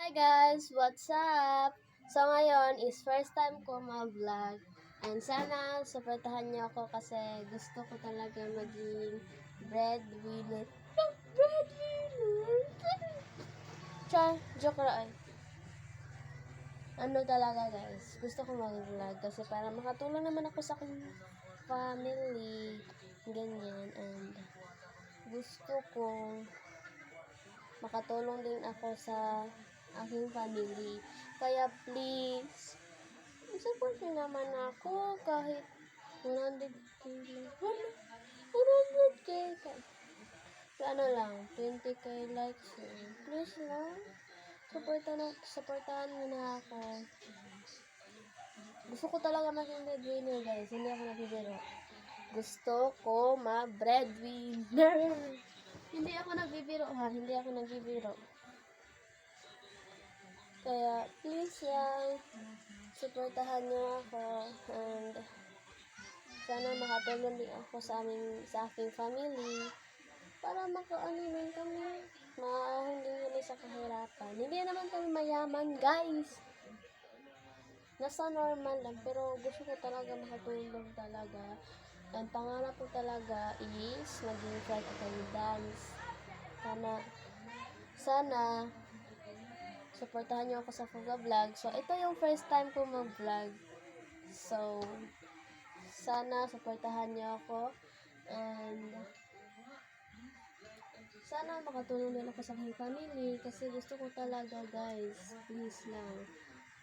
Hi guys! What's up? So ngayon is first time ko mag-vlog. And sana supportahan niyo ako kasi gusto ko talaga maging breadwinner. No, breadwinner! Char, joke lang. Ano talaga guys, gusto ko mag-vlog kasi para makatulong naman ako sa aking family. Ganyan. And gusto ko makatulong din ako sa aking family. Kaya please, support niyo naman ako kahit 100k lang. 100k ka. Ano lang, 20k likes yun. Please lang. Supportahan mo na ako. Gusto ko talaga maging breadwinner guys. Hindi ako nagbibiro. Gusto ko ma-breadwinner. Hindi ako nagbibiro ha. Hindi ako nagbibiro. Kaya, please lang, supportahan niyo ako and sana makatulong din ako sa aking family para makaaniman kami, hindi kami sa kahirapan. Hindi naman kami mayaman, guys. Nasa normal lang, pero gusto ko talaga makatulong talaga. Ang pangarap ko talaga is maging flight attendant. Sana supportahan niyo ako sa Fuga Vlog. So, ito yung first time ko mag-vlog. So, sana supportahan niyo ako. And, sana makatulong din ako sa aking family. Kasi gusto ko talaga, guys. Please lang.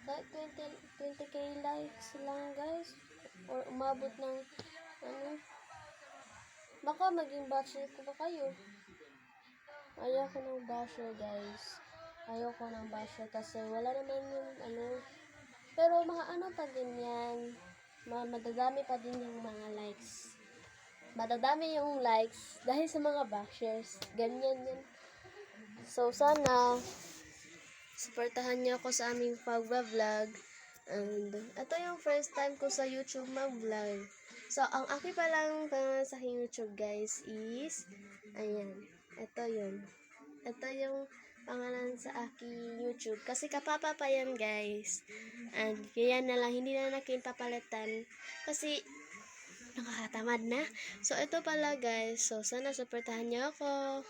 Kahit 20k likes lang, guys. Or umabot ng, baka maging bachelor ko pa kayo. Ayaw ko ng basher guys. Ayaw ko ng basher kasi wala naman yung pero mga pa din yan. Madadami pa din yung mga likes. Madadami yung likes dahil sa mga bashers. Ganyan yan. So sana supportahan niyo ako sa aming pag-vlog. And ito yung first time ko sa YouTube mag-vlog. So ang aking palang pangalan sa YouTube guys is ayan. Ito yun. Ito yung pangalan sa aking YouTube. Kasi kapapa pa yan, guys. And kaya na lang, hindi na natin papalitan. Kasi nakakatamad na. So, ito pala, guys. So, sana supportahan niyo ako.